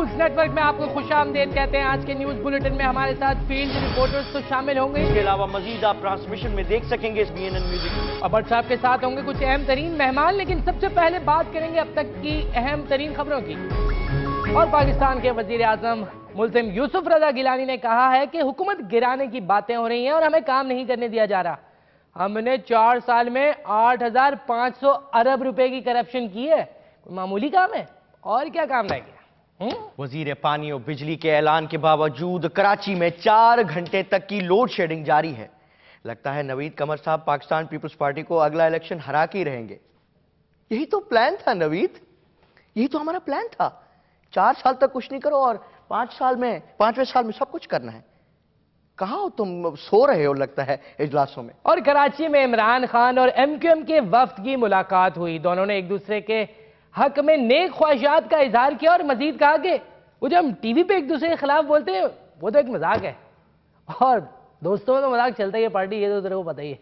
News network में आपको खुशामदीद कहते हैं। आज के न्यूज बुलेटिन में हमारे साथ फील्ड रिपोर्टर्स तो शामिल होंगे। इसके अलावा मजीद आप ट्रांसमिशन में देख सकेंगे इस BNN म्यूजिक। और साहब के साथ होंगे कुछ अहम तरीन मेहमान, लेकिन सबसे पहले बात करेंगे अब तक की अहम तरीन खबरों की। और पाकिस्तान के वजीर आजम मुल्जिम यूसुफ रजा गिलानी ने कहा है कि हुकूमत गिराने की बातें हो रही हैं और हमें काम नहीं करने दिया जा रहा। हमने 4 साल में 8,500 अरब रुपए की करप्शन की है। कोई मामूली काम है? और क्या काम रह गया? वजीर पानी और बिजली के ऐलान के बावजूद कराची में 4 घंटे तक की लोड शेडिंग जारी है। लगता है नवीद कमर साहब पाकिस्तान पीपल्स पार्टी को अगला इलेक्शन हरा के ही रहेंगे। यही तो प्लान था नवीद, यही तो हमारा प्लान था। 4 साल तक कुछ नहीं करो और 5वें साल में सब कुछ करना है। कहां हो तुम? सो रहे हो लगता है इजलासों में। और कराची में इमरान खान और MQM के वफ्द की मुलाकात हुई। दोनों ने एक दूसरे के हक में नेक ख्वाहिशात का इजहार किया और मजीद कहा कि वो जब हम टीवी पे एक दूसरे के खिलाफ बोलते हैं वो तो एक मजाक है, और दोस्तों में तो मजाक चलता ही है, पार्टी ये तो तेरे को पता ही है।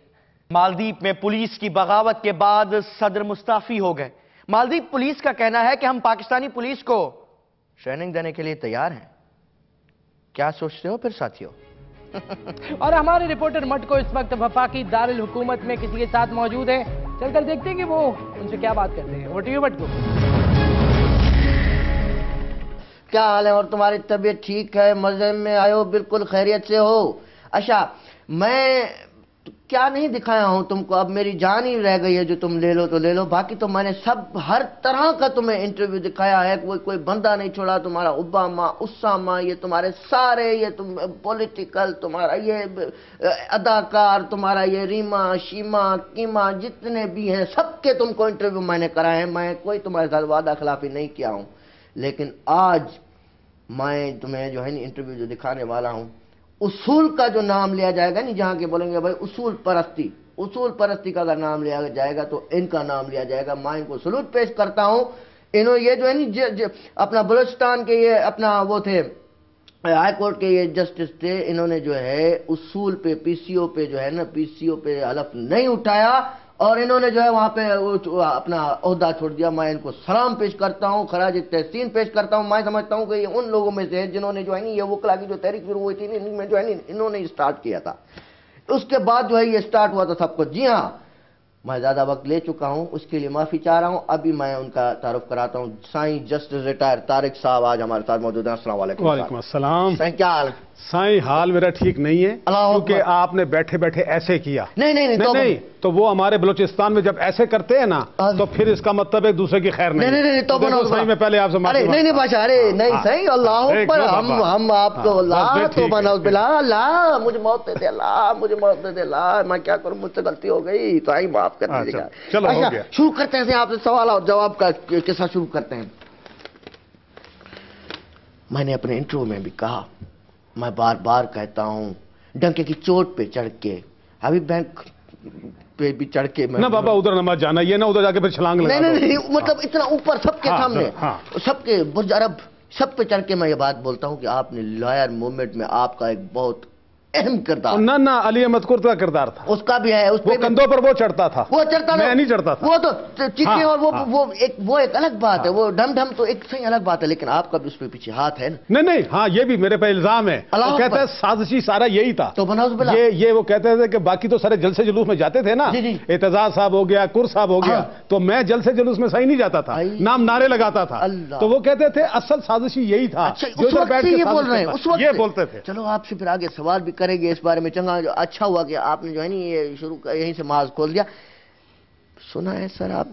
मालदीव में पुलिस की बगावत के बाद सदर मुस्ताफी हो गए। मालदीव पुलिस का कहना है कि हम पाकिस्तानी पुलिस को ट्रेनिंग देने के लिए तैयार हैं। क्या सोचते हो फिर साथियों? और हमारे रिपोर्टर मट को इस वक्त वफाकी दारुल हुकूमत में किसी के साथ मौजूद है। चलकर देखते हैं कि वो उनसे क्या बात करते हैं। वो टीवी मट को। क्या हाल है? और तुम्हारी तबीयत ठीक है? मजे में आयो? बिल्कुल खैरियत से हो? अच्छा, मैं क्या नहीं दिखाया हूं तुमको? अब मेरी जान ही रह गई है, जो तुम ले लो तो ले लो। बाकी तो मैंने सब हर तरह का तुम्हें इंटरव्यू दिखाया है। कोई बंदा नहीं छोड़ा। तुम्हारा ओबामा, उसामा, ये तुम्हारे सारे, ये तुम पॉलिटिकल, तुम्हारा ये अदाकार, तुम्हारा ये रीमा, शीमा, कीमा, जितने भी हैं सबके तुमको इंटरव्यू मैंने कराए हैं। मैं कोई तुम्हारे साथ वादा खिलाफी नहीं किया हूं। लेकिन आज मैं तुम्हें जो है ना इंटरव्यू जो दिखाने वाला हूं, उसूल का जो नाम लिया जाएगा नहीं, जहां के बोलेंगे भाई उसूल परस्ती का अगर नाम लिया जाएगा तो इनका नाम लिया जाएगा। मैं इनको सलूट पेश करता हूं। इन्होंने ये जो है नी अपना बलूचिस्तान के ये अपना वो थे हाई कोर्ट के ये जस्टिस थे, इन्होंने जो है उसूल पे पीसीओ पे जो है ना पीसीओ पे हलफ नहीं उठाया और इन्होंने जो है वहां पे अपना ओहदा छोड़ दिया। मैं इनको सलाम पेश करता हूं, खराज तहसीन पेश करता हूं। मैं समझता हूं कि ये उन लोगों में से है जिन्होंने जो है नी ये वकला की जो तहरीक शुरू हुई थी इनमें जो है नी इन्होंने स्टार्ट किया था। उसके बाद जो है ये स्टार्ट हुआ था सब कुछ। जी हाँ, मैं ज्यादा वक्त ले चुका हूं, उसके लिए माफी चाह रहा हूं। अभी मैं उनका तारुफ कराता हूं। साईं जस्टिस रिटायर तारिक साहब आज हमारे साथ मौजूद हैं। अस्सलाम वालेकुम। वालेकुम अस्सलाम। साईं क्या हाल? साईं हाल मेरा ठीक नहीं है, क्योंकि आपने बैठे बैठे ऐसे किया। नहीं, तो वो हमारे बलूचिस्तान में जब ऐसे करते हैं ना तो फिर इसका मतलब एक दूसरे की खैर नहीं। नहीं तो सही में पहले आपसे अरे नहीं बादशाह, अरे नहीं सही अल्लाह पर हम आपको अल्लाह तो बनाओ बिला अल्लाह मुझे मौत दे दे, अल्लाह मुझे मौत दे दे, अल्लाह मैं क्या करूं, मुझसे गलती हो गई तो आई माफ कर दीजिएगा। चलो हो गया। शुरू करते हैं आपसे सवाल और जवाब का के साथ शुरू करते हैं। मैंने अपने इंटरव्यू में भी कहा, मैं बार बार कहता हूं, डंके की चोट पे चढ़ के, अभी बैंक पे भी चढ़ के ना बाबा उधर मत जाना, ये ना उधर जाके फिर छलांग लगा। नहीं मतलब इतना ऊपर सबके सामने, सबके बुर्ज अरब सब पे चढ़ के मैं ये बात बोलता हूं कि आपने लॉयर मूवमेंट में आपका एक बहुत अहम किरदार। ना अली अहमद कुर्द का किरदार था। उसका भी है। वो कंधों पर वो चढ़ता था, मैं नहीं चढ़ता था। वो तो चीखे और वो एक अलग बात है। वो ढम तो एक सही अलग बात है, लेकिन आपका भी उस पे पीछे हाथ है ना। नहीं हाँ, ये भी मेरे पे इल्जाम है। वो कहते हैं साजिशी सारा यही था। तो बनाओ ये वो कहते थे कि बाकी तो सारे जलसे जुलूस में जाते थे ना, एतजाज साहब हो गया, कुर साहब हो गया, तो मैं जलसे जुलूस में सही नहीं जाता था, नाम नारे लगाता था। तो वो कहते थे असल साजिशी यही था। ये बोल रहे हैं उस वक्त ये बोलते थे। चलो आपसे फिर आगे सवाल भी करेंगे इस बारे में। अच्छा हुआ कि आपने जो है नहीं ये शुरू यहीं से माज खोल दिया। सुना है सर आप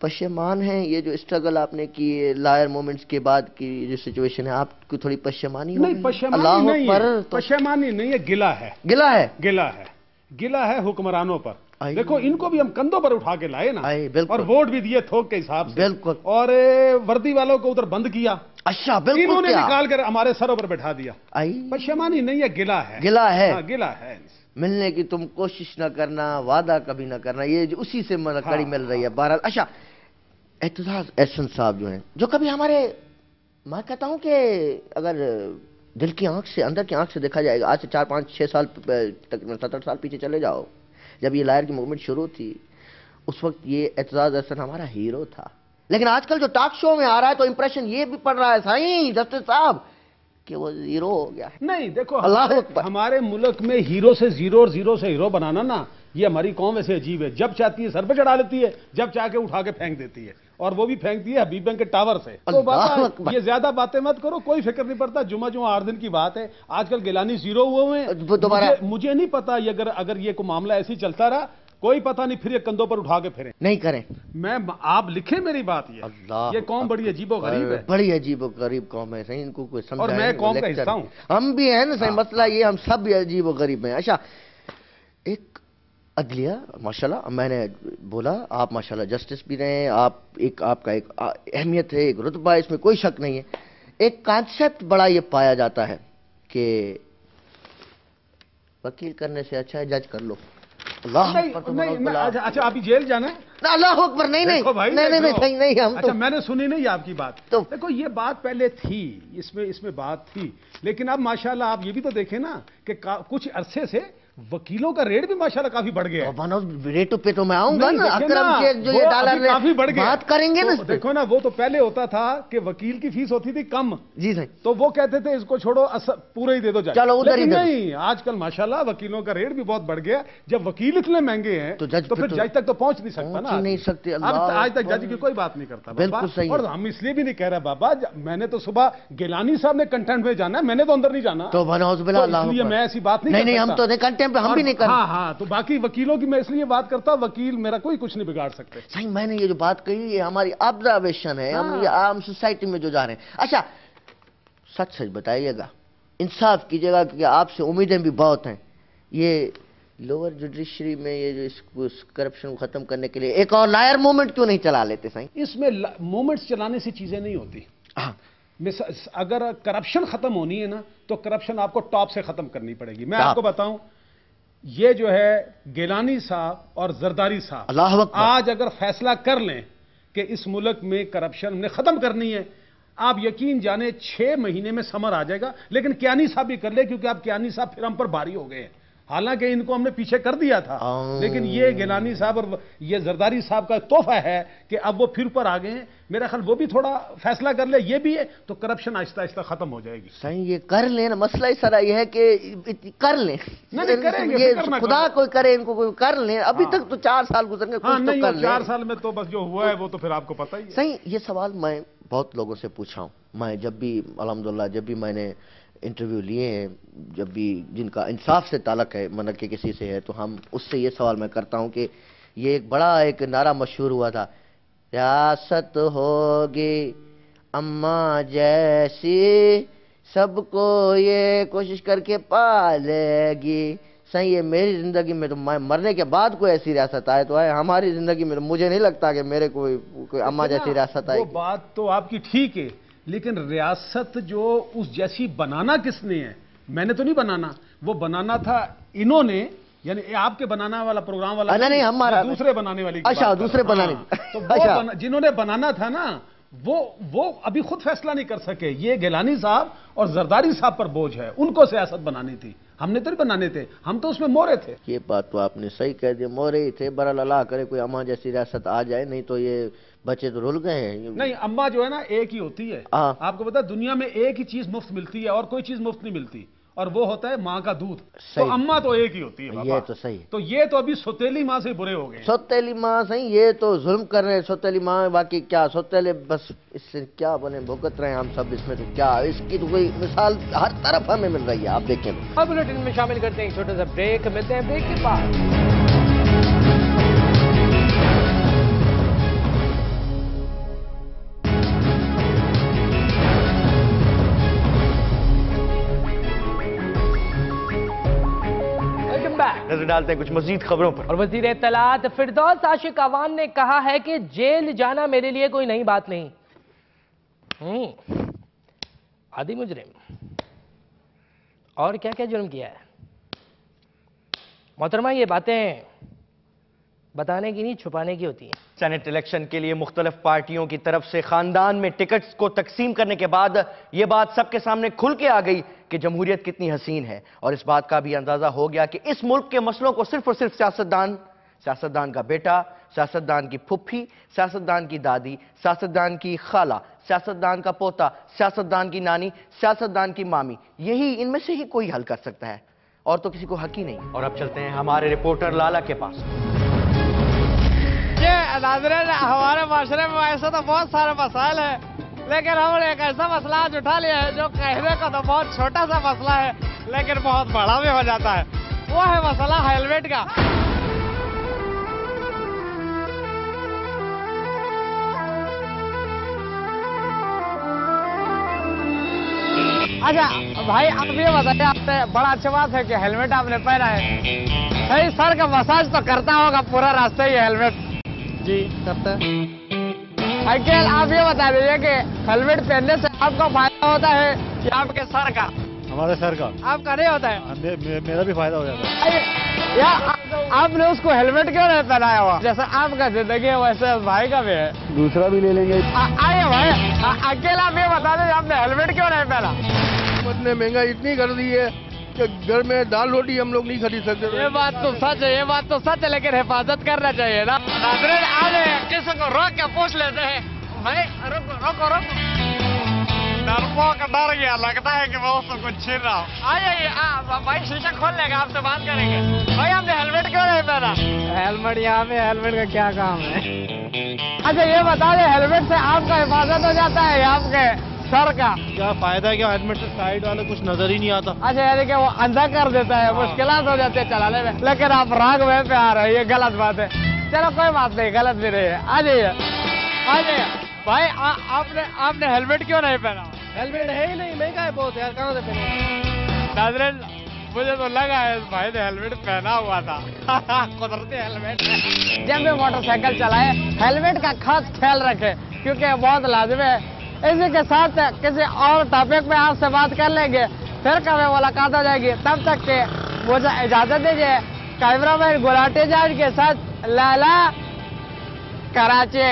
पशेमान हैं, ये जो स्ट्रगल आपने की लॉयर मोमेंट्स के बाद की जो सिचुएशन है, आपको थोड़ी पशेमानी हो? नहीं, पशेमानी नहीं है, पशेमानी नहीं है, गिला है हुक्मरानों पर। देखो इनको भी हम कंधों पर उठा के लाए ना, और वोट भी दिए थोक के हिसाब से, बिल्कुल, और वर्दी वालों को उधर बंद किया। अच्छा बिल्कुल, इन्होंने निकाल कर हमारे सरों पर बैठा दिया। पशेमानी नहीं है, गिला है। गिला है। मिलने की तुम कोशिश न करना, वादा कभी न करना, ये उसी से कड़ी मिल रही है। 12 अच्छा एतजाज एहसन साहब जो हैं, जो कभी हमारे, मैं कहता हूं कि अगर दिल की आंख से, अंदर की आंख से देखा जाएगा, आज से 4 5 6 साल तक 7 साल पीछे चले जाओ, जब ये लॉयर की मूवमेंट शुरू थी, उस वक्त ये एतजाज एहसन हमारा हीरो था। लेकिन आजकल जो टॉक शो में आ रहा है तो इंप्रेशन ये भी पड़ रहा है साईं जस्टिस साहब कि वो हीरो हो गया है। नहीं देखो, अल्लाह हमारे मुल्क में हीरो से जीरो और जीरो से हीरो बनाना ना, ये हमारी कौम ऐसे अजीब है। जब चाहती है सर पे चढ़ा लेती है, जब चाह के उठा के फेंक देती है, और वो भी फेंकती है हबीब बैंक के टावर से। तो बाबा ये ज्यादा बातें मत करो, कोई फिक्र नहीं पड़ता। जुमा 8 दिन की बात है। आजकल गिलानी जीरो हुए हैं। मुझे नहीं पता ये अगर ये को मामला ऐसे ही चलता रहा, कोई पता नहीं फिर ये कंधों पर उठा के फिरे। नहीं करें, आप लिखे मेरी बात। ये कौम बड़ी अजीबो गरीब है, बड़ी अजीबो गरीब कौम है सही। इनको कोई समझाए, और मैं कौम का हिस्सा हूं। हम भी हैं ना सही। मसला ये हम सब भी अजीबो गरीब हैं। अच्छा, एक अदलिया माशाल्लाह, मैंने बोला आप माशाल्लाह जस्टिस भी रहे, आपका एक अहमियत है, एक रुतबा, इसमें कोई शक नहीं है। एक कॉन्सेप्ट बड़ा ये पाया जाता है कि वकील करने से अच्छा है जज कर लो। अच्छा अभी जेल जाना है? अल्लाह अकबर। नहीं नहीं नहीं हम अच्छा, मैंने सुनी नहीं आपकी बात। तो देखो ये बात पहले थी, इसमें बात थी, लेकिन अब माशाल्लाह आप ये भी तो देखें ना कि कुछ अरसे से वकीलों का रेट भी माशाल्लाह काफी बढ़ गया है। रेटों पे तो मैं आऊंगा ना, अकरम शेख जो ये डॉलर काफी बढ़ गया, बात करेंगे ना। देखो ना, वो तो पहले होता था कि वकील की फीस होती थी कम जी सही, तो वो कहते थे इसको छोड़ो पूरा ही दे दो, चलो उधर ही नहीं। आजकल माशाल्लाह वकीलों का रेट भी बहुत बढ़ गया। जब वकील इतने महंगे हैं तो फिर जज तक तो पहुंच नहीं सकता ना, नहीं सकते। आज तक जज की कोई बात नहीं करता। बिल्कुल सही। और हम इसलिए भी नहीं कह रहे बाबा, मैंने तो सुबह गिलानी साहब ने कंटेंट में जाना है, मैंने तो अंदर नहीं जाना, तो इसलिए मैं ऐसी बात नहीं। हम तो कंटेंट पे हम भी नहीं करते। हाँ, तो बाकी वकीलों की मैं इसलिए बात करता, वकील मेरा कोई कुछ नहीं बिगाड़ सकते। सही, मैंने ये जो बात कही ये हमारी ऑब्जर्वेशन है। हम ये आम सोसाइटी में जो जा रहे हैं। अच्छा, सच सच बताइएगा, इंसाफ कीजिएगा, क्योंकि आपसे उम्मीदें भी बहुत हैं। ये लोअर जुडिशरी में ये जो इस करप्शन को खत्म करने के लिए एक और लायर मूवमेंट क्यों नहीं चला लेते सही? इसमें मूवमेंट्स चलाने से चीजें नहीं होती। अगर करप्शन खत्म होनी है ना, तो करप्शन आपको टॉप से खत्म करनी पड़ेगी। मैं आपको बताऊं, ये जो है गिलानी साहब और जरदारी साहब आज अगर फैसला कर लें कि इस मुल्क में करप्शन ने खत्म करनी है, आप यकीन जाने 6 महीने में समर आ जाएगा। लेकिन कियानी साहब भी कर ले, क्योंकि अब कियानी साहब फिर हम पर भारी हो गए हैं। हालांकि इनको हमने पीछे कर दिया था, लेकिन ये गिलानी साहब और ये जरदारी साहब का तोहफा है कि अब वो फिर ऊपर आ गए हैं। मेरा ख्याल वो भी थोड़ा फैसला कर ले, ये भी है, तो करप्शन आहिस्ता आहिस्ता खत्म हो जाएगी। सही, ये कर लें ना। मसला ही सारा ये है कि कर लें, नहीं खुदा कोई करे, इनको कोई कर लें। अभी तक तो 4 साल गुजर गए, कुछ तो कर लें। 4 साल में तो बस जो हुआ है वो तो फिर आपको पता ही है। सही, ये सवाल मैं बहुत लोगों से पूछा हूं। मैं जब भी अल्हम्दुलिल्लाह जब भी मैंने इंटरव्यू लिए हैं, जब भी जिनका इंसाफ से ताल्लुक है, मतलब कि किसी से है, तो हम उससे ये सवाल मैं करता हूं कि ये एक बड़ा एक नारा मशहूर हुआ था, रियासत होगी अम्मा जैसी, सबको ये कोशिश करके पालेगी। सही, ये मेरी जिंदगी में तो मैं मरने के बाद कोई ऐसी रियासत आए तो आए, हमारी जिंदगी में तो मुझे नहीं लगता कि मेरे कोई अम्मा जैसी रियासत आएगी। वो बात तो आपकी ठीक है, लेकिन रियासत जो उस जैसी बनाना किसने है? मैंने तो नहीं बनाना, वो बनाना था इन्होंने, यानी आपके बनाना वाला प्रोग्राम वाला नहीं, हमारा दूसरे बनाने वाली। अच्छा, दूसरे बनाने। तो वो जिन्होंने बनाना था ना, वो अभी खुद फैसला नहीं कर सके। ये गिलानी साहब और जरदारी साहब पर बोझ है, उनको सियासत बनानी थी, हमने तो नहीं बनाने थे, हम तो उसमें मोरे थे। ये बात तो आपने सही कह दी, मोरे ही थे। बहरहाल अल्लाह करे कोई अम्मा जैसी रियासत आ जाए, नहीं तो ये बच्चे तो रुल गए हैं। नहीं, अम्मा जो है ना एक ही होती है। आपको पता, दुनिया में एक ही चीज मुफ्त मिलती है और कोई चीज मुफ्त नहीं मिलती, और वो होता है माँ का दूध। तो अम्मा तो एक ही होती है। ये तो सही है। तो ये तो अभी सौतेली माँ से बुरे हो गए। सौतेली माँ सही, ये तो जुल्म कर रहे हैं सौतेली माँ। बाकी क्या सौतेले बस इससे क्या बने, भुगत रहे हैं हम सब इसमें। तो क्या इसकी तो कोई मिसाल हर तरफ हमें मिल रही है, आप देखें। अब बुलेटिन में शामिल करते हैं एक छोटा सा ब्रेक, मिलते हैं ब्रेक के बाद। नजर डालते हैं कुछ मजीद खबरों पर। और वजीर इत्तलात फिरदौस आशिक अवान ने कहा है कि जेल जाना मेरे लिए कोई नई बात नहीं। आदि मुजरिम और क्या क्या जुर्म किया है मोहतरमा, ये बातें बताने की नहीं, छुपाने की होती हैं। सेनेट इलेक्शन के लिए मुख्तलिफ पार्टियों की तरफ से खानदान में टिकट्स को तकसीम करने के बाद यह बात सबके सामने खुल के आ गई कि जमहूरियत कितनी हसीन है। और इस बात का भी अंदाजा हो गया कि इस मुल्क के मसलों को सिर्फ और सिर्फ सियासतदान का बेटा, सियासतदान की फुफ्फी, सियासतदान की दादी, सियासतदान की खाला, सियासतदान का पोता, सियासतदान की नानी, सियासतदान की मामी, यही इनमें से ही कोई हल कर सकता है, और तो किसी को हक ही नहीं। और अब चलते हैं हमारे रिपोर्टर लाला के पास। नाज़रीन, हमारे माशरे में ऐसा तो बहुत सारे मसाइल है, लेकिन हमने एक ऐसा मसला आज उठा लिया है जो कहने का तो बहुत छोटा सा मसला है, लेकिन बहुत बड़ा भी हो जाता है। वो है मसला हेलमेट का। अच्छा भाई, आप ये बताइए, आपने बड़ा अच्छा बात है कि हेलमेट आपने पहना है, सही सर का मसाज तो करता होगा पूरा रास्ते ही हेलमेट? जी करता है। अंकल आप ये बता दीजिए कि हेलमेट पहनने से आपका फायदा होता है या आपके सर का? हमारे सर का। आपका नहीं होता है? मेरा भी फायदा हो जाता है। या आपने उसको हेलमेट क्यों नहीं पहनाया हुआ? जैसा आपका जिंदगी है वैसे भाई का भी है। दूसरा भी ले लेंगे। आइए भाई, अंकल आप ये बता दीजिए, आपने हेलमेट क्यों नहीं पहना? ने महंगाई इतनी कर दी है कि घर में दाल रोटी हम लोग नहीं खरीद सकते। ये बात तो सच है, ये बात तो सच है, लेकिन हिफाजत करना चाहिए ना। नाज़रीन, आज किसी को रोक के पूछ लेते हैं, भाई रुको रुको रुको, डरपोक डर गया, लगता है कि मैं उसको कुछ छीन रहा हूँ। आइए भाई, शीशा खोल लेगा, आपसे बात करेंगे। भाई आपने हेलमेट क्यों नहीं पहना? हेलमेट यहाँ पे हेलमेट का क्या काम है? अच्छा ये बता दे, हेलमेट से आपका हिफाजत हो जाता है या आपके सर का? क्या फायदा है, क्या हेलमेट से साइड वाले कुछ नजर ही नहीं आता। अच्छा यानी कि वो अंधा कर देता है, मुश्किलात हो जाती है चलाने में, लेकिन आप राग वे पे आ रहे हैं, ये गलत बात है। चलो कोई बात नहीं, गलत भी नहीं है। आ जाइए आ जाइए। भाई आपने हेलमेट क्यों नहीं पहना? हेलमेट है ही नहीं, महंगा है बहुत यार, कहाँ से पहने? नाज़रीन, मुझे तो लगा है इस भाई ने हेलमेट पहना हुआ था। कुदरती हेलमेट। जब भी मोटरसाइकिल चलाए हेलमेट का खास ख्याल रखे, क्योंकि बहुत लाजमी है। इसी के साथ किसी और टॉपिक में आपसे बात कर लेंगे, फिर कभी मुलाकात हो जाएगी। तब तक के मुझे इजाजत दीजिए। कैमरामैन गुलाटी जाट के साथ लाला, कराची।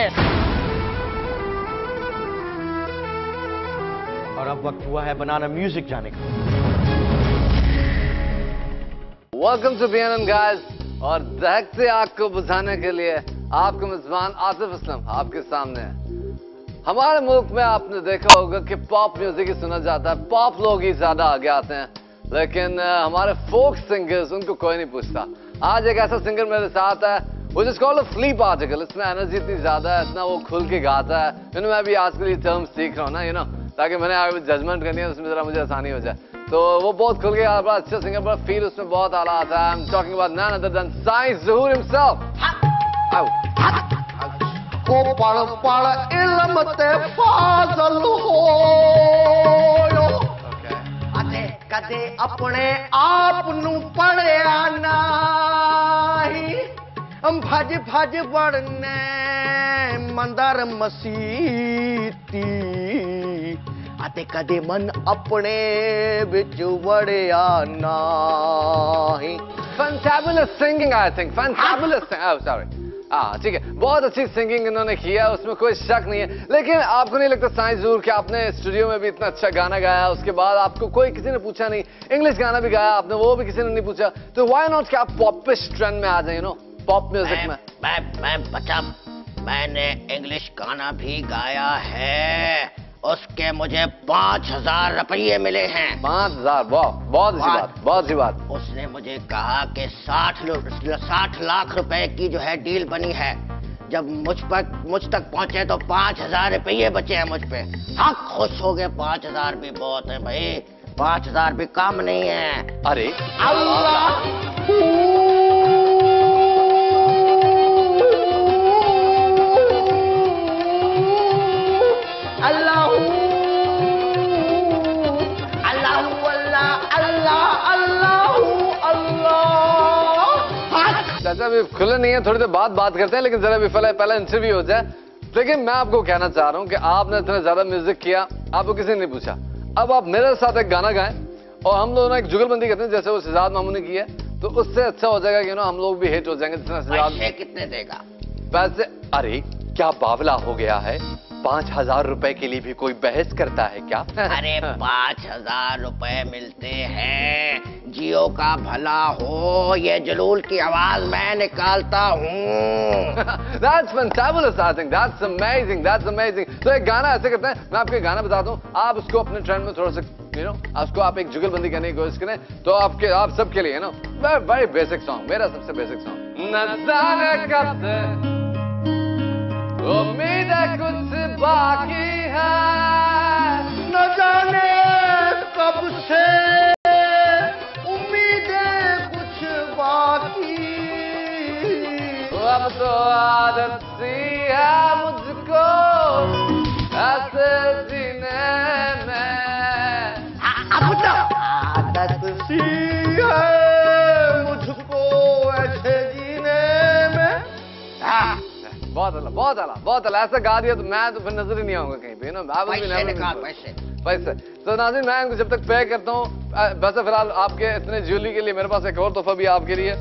और अब वक्त हुआ है बनाना म्यूजिक जाने का। वेलकम टू BNN गाइस, और दहकते आग को बुझाने के लिए आपके मेजबान आतिफ असलम आपके सामने है। हमारे मुल्क में आपने देखा होगा कि पॉप म्यूजिक ही सुना जाता है, पॉप लोग ही ज्यादा आगे आते हैं, लेकिन हमारे फोक सिंगर्स, उनको कोई नहीं पूछता। आज एक ऐसा सिंगर मेरे साथ है, वो जिसको कॉल्ड फ्ली पार्टिकल। इसमें एनर्जी इतनी ज्यादा है, इतना वो खुल के गाता है। मैं भी आजकल ये टर्म सीख रहा हूँ ना, ताकि मैंने आगे जजमेंट करनी है उसमें जरा मुझे आसानी हो जाए। तो वो बहुत खुल के गाता, बड़ा अच्छा सिंगर, बड़ा फील उसमें बहुत आला आता है। I am talking about none other than science Zahoor himself. को पढ़ पढ़ इल्म ते फाज़ल होयो, अते कदे अपने आप नू पढ़िया नाही, भज भज बढ़ने मंदर मसीती, अते कदे मन अपने विच वड़िया नाही। Fantabulous singing, I think. Fantabulous. Oh, sorry. ठीक है, बहुत अच्छी सिंगिंग इन्होंने किया, उसमें कोई शक नहीं है। लेकिन आपको नहीं लगता साइंस ज़हूर कि आपने स्टूडियो में भी इतना अच्छा गाना गाया, उसके बाद आपको कोई किसी ने पूछा नहीं, इंग्लिश गाना भी गाया आपने, वो भी किसी ने नहीं पूछा, तो व्हाई नॉट कि आप पॉपिश ट्रेंड में आ जाए, पॉप म्यूजिक में? मैं बच्चा, मैंने इंग्लिश गाना भी गाया है, उसके मुझे 5,000 रुपये मिले हैं। 5,000, वाह, बहुत अच्छी बात, बहुत अच्छी बात। उसने मुझे कहा कि 60 लाख रुपए की जो है डील बनी है, जब मुझ तक पहुंचे तो 5,000 रुपये बचे हैं मुझ पे। हाँ, खुश हो गए, 5,000 भी बहुत है भाई, 5,000 भी कम नहीं है। अरे चाचा अभी खुले नहीं है, थोड़ी देर बाद बात करते हैं, लेकिन जरा भी पहले इंटरव्यू हो जाए। लेकिन मैं आपको कहना चाह रहा हूँ कि आपने इतना ज्यादा म्यूजिक किया, आपको किसी ने नहीं पूछा, अब आप मेरे साथ एक गाना गाएं और हम लोग एक जुगलबंदी करते हैं, जैसे वो शहजाद मामू ने किया, तो उससे अच्छा हो जाएगा कि हम लोग भी हिट हो जाएंगे। जितना शहजाद कितने देगा पैसे? अरे क्या बावला हो गया है, 5,000 रुपए के लिए भी कोई बहस करता है क्या? अरे 5,000 रुपए मिलते हैं जियो का भला हो, ये जलूल की आवाज मैं निकालता हूँ। That's fantabulous, I think. That's amazing. That's amazing. तो एक गाना ऐसे करते हैं, मैं आपको एक गाना बताता हूँ, आप उसको अपने ट्रेंड में थोड़ा सा उसको आप एक जुगलबंदी करने की कोशिश करें, तो आप सबके लिए very basic song, मेरा सबसे basic song। न जाने कब से उम्मीद कुछ बाकी है, न जाने कब से उम्मीदें कुछ बाकी, अब तो आदत सी है मुझको ऐसे जीने में। अब तो आदत सी है मुझको ऐसे जीने में। बहुत अला, बहुत अला, बहुत अला। ऐसा गा दिया तो मैं तो फिर नजर ही नहीं आऊंगा कहीं पे, पैसे। तो नाज़रीन, मैं इनको जब तक पे करता हूँ, वैसे फिलहाल आपके इतने ज्वेलरी के लिए मेरे पास एक और तोहफा भी आपके लिए।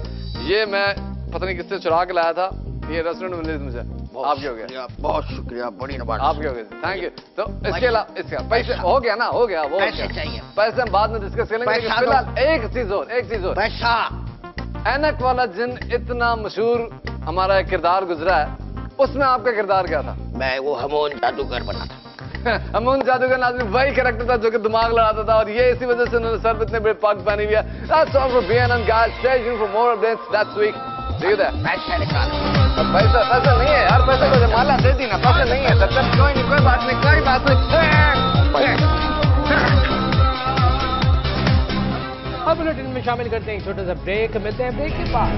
ये मैं पता नहीं किससे चुरा के लाया था, ये रेस्टोरेंट में मिली थी मुझे। आपके हो गया, बहुत शुक्रिया, बड़ी नवाज़ आपके हो गए, थैंक यू। तो इसके अलावा इसका पैसे हो गया ना, हो गया वो पैसे चाहिए, पैसे हम बाद में डिस्कस करेंगे। फिलहाल एक चीज और पैसा। ऐनक वाला जिन इतना मशहूर हमारा एक किरदार गुजरा है, उसमें आपका किरदार क्या था? मैं वो हमोन जादूगर बना था। हमोन जादूगर नाज़रीन वही कैरेक्टर था जो कि दिमाग लड़ाता था, और ये इसी वजह से उन्होंने सर पे इतने बड़े पग पहनी हुई है। That's all for BNN guys. Stay tuned for more updates next week. See you there. पैसा निकाल। पैसा नहीं है यार, पैसे को जमाला दे दी ना, पैसे नहीं है। तब कोई नहीं, कोई बात नहीं, कोई बात नहीं। अब बुलेटिन में शामिल करते हैं एक छोटा सा ब्रेक, मिलते हैं ब्रेक के बाद।